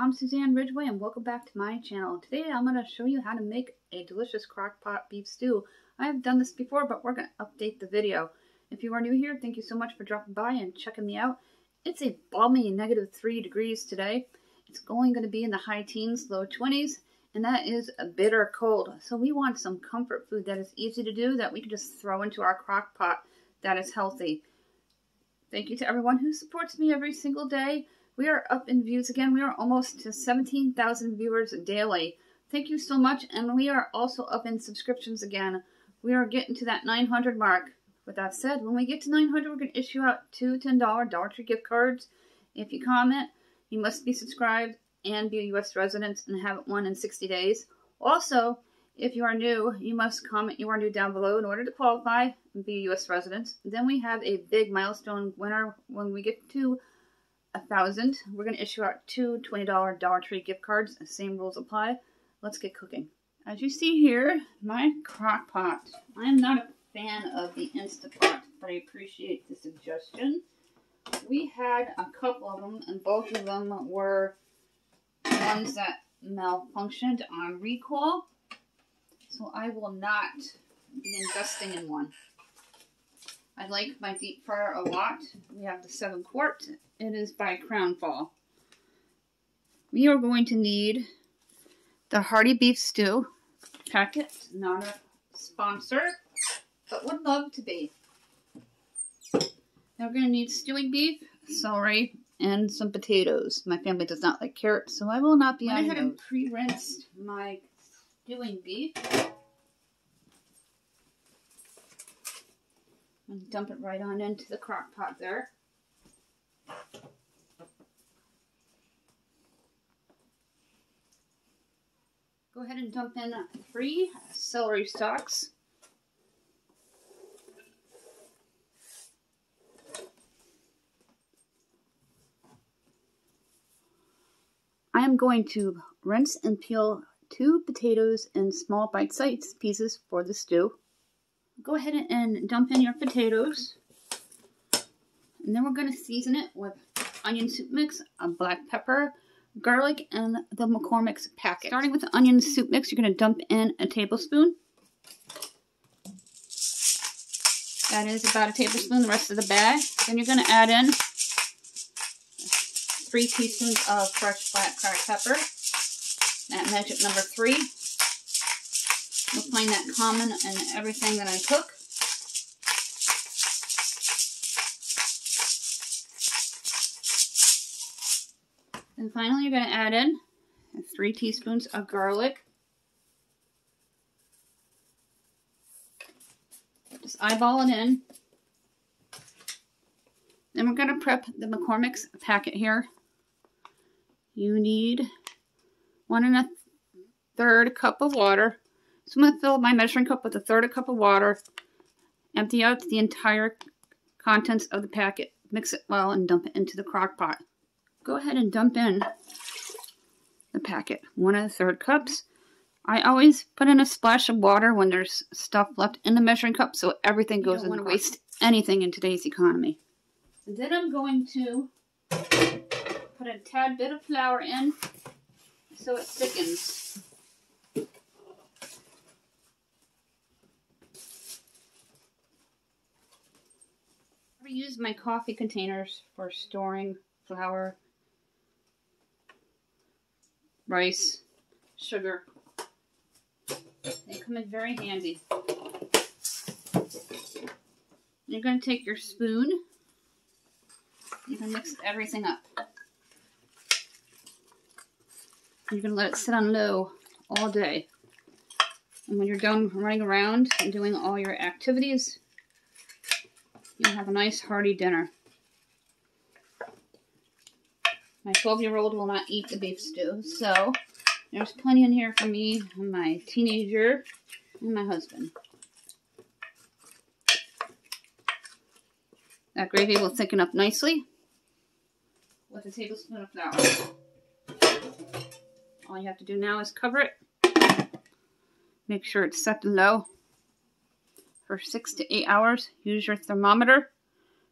I'm Suzanne Ridgway and welcome back to my channel. Today I'm going to show you how to make a delicious crock-pot beef stew. I have done this before, but we're going to update the video. If you are new here, thank you so much for dropping by and checking me out. It's a balmy -3 degrees today. It's going to be in the high teens, low 20s, and that is a bitter cold. So we want some comfort food that is easy to do, that we can just throw into our crock pot that is healthy. Thank you to everyone who supports me every single day. We are up in views again. We are almost to 17,000 viewers daily. Thank you so much. And we are also up in subscriptions again. We are getting to that 900 mark. With that said, when we get to 900, we're going to issue out 2 $10 Dollar Tree gift cards. If you comment, you must be subscribed and be a U.S. resident and have one in 60 days. Also, if you are new, you must comment you are new down below in order to qualify and be a U.S. resident. Then we have a big milestone winner when we get to 1,000. We're going to issue out 2 $20 Dollar Tree gift cards. The same rules apply. Let's get cooking. As you see here, my crock pot. I'm not a fan of the Instant Pot, but I appreciate the suggestion. We had a couple of them, and both of them were ones that malfunctioned on recall. So I will not be investing in one. I like my deep fryer a lot. We have the 7 quart. It is by Crown Fall. We are going to need the Hearty Beef Stew packet. Not a sponsor, but would love to be. Now we're going to need stewing beef, celery, and some potatoes. My family does not like carrots, so I will not be adding those. I went ahead and pre-rinsed my stewing beef. And dump it right on into the crock pot there. Go ahead and dump in 3 celery stalks. I am going to rinse and peel 2 potatoes in small bite-sized pieces for the stew. Go ahead and dump in your potatoes. And then we're going to season it with onion soup mix, a black pepper, garlic, and the McCormick's packet. Starting with the onion soup mix, you're going to dump in a tablespoon. That is about a tablespoon, the rest of the bag. Then you're going to add in 3 teaspoons of fresh black cracked pepper. That magic number 3. You'll find that common in everything that I cook. And finally, you're going to add in 3 teaspoons of garlic. Just eyeball it in. Then we're going to prep the McCormick's packet here. You need 1 1/3 cup of water. So I'm going to fill my measuring cup with 1/3 cup of water. Empty out the entire contents of the packet. Mix it well and dump it into the crock pot. Go ahead and dump in the packet. 1 1/3 cups. I always put in a splash of water when there's stuff left in the measuring cup so everything goes in. You don't want to waste anything in today's economy. And then I'm going to put a tad bit of flour in so it thickens. I use my coffee containers for storing flour, rice, sugar. They come in very handy. You're going to take your spoon. You can mix everything up. You're going to let it sit on low all day. And when you're done running around and doing all your activities, you'll have a nice hearty dinner. My 12-year-old will not eat the beef stew, so there's plenty in here for me, and my teenager, and my husband. That gravy will thicken up nicely with a tablespoon of flour. All you have to do now is cover it. Make sure it's set to low for 6 to 8 hours. Use your thermometer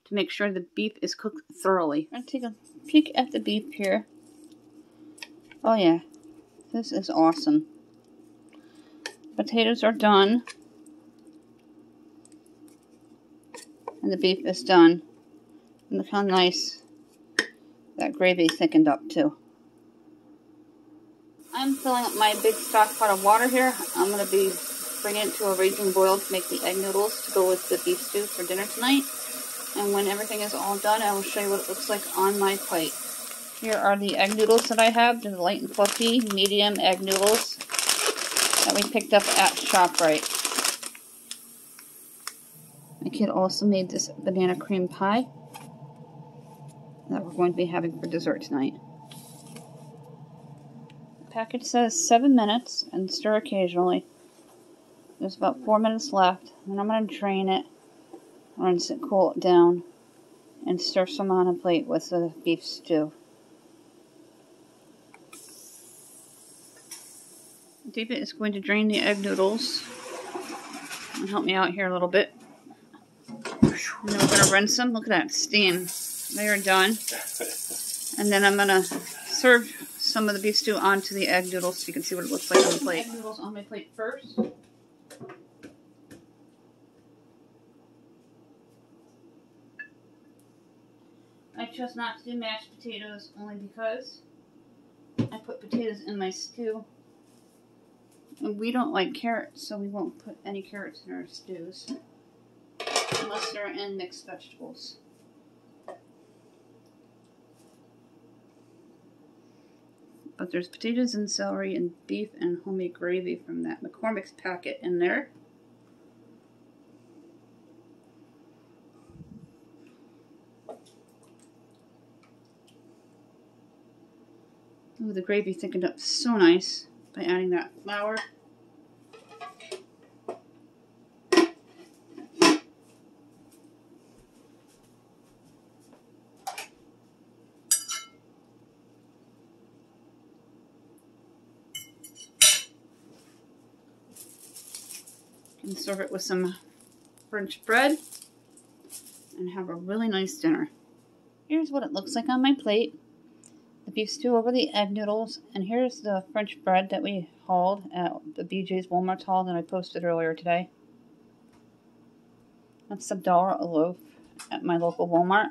to make sure the beef is cooked thoroughly. I'm going to take a peek at the beef here. Oh yeah, this is awesome. Potatoes are done. And the beef is done. And look how nice that gravy thickened up too. I'm filling up my big stock pot of water here. I'm going to be bringing it to a raging boil to make the egg noodles to go with the beef stew for dinner tonight. And when everything is all done, I will show you what it looks like on my plate. Here are the egg noodles that I have. They're light and fluffy, medium egg noodles that we picked up at ShopRite. My kid also made this banana cream pie that we're going to be having for dessert tonight. The package says 7 minutes and stir occasionally. There's about 4 minutes left, and I'm going to drain it, rinse it, cool it down, and stir some on a plate with the beef stew. David is going to drain the egg noodles and help me out here a little bit. And then we're going to rinse them. Look at that steam. They are done. And then I'm going to serve some of the beef stew onto the egg noodles so you can see what it looks like on the plate. Egg noodles on my plate first. I chose not to do mashed potatoes only because I put potatoes in my stew. And we don't like carrots, so we won't put any carrots in our stews unless they're in mixed vegetables. But there's potatoes and celery and beef and homemade gravy from that McCormick's packet in there. Ooh, the gravy thickened up so nice by adding that flour. And serve it with some French bread and have a really nice dinner. Here's what it looks like on my plate. The beef stew over the egg noodles, and here's the French bread that we hauled at the BJ's Walmart haul that I posted earlier today. That's $1 a loaf at my local Walmart.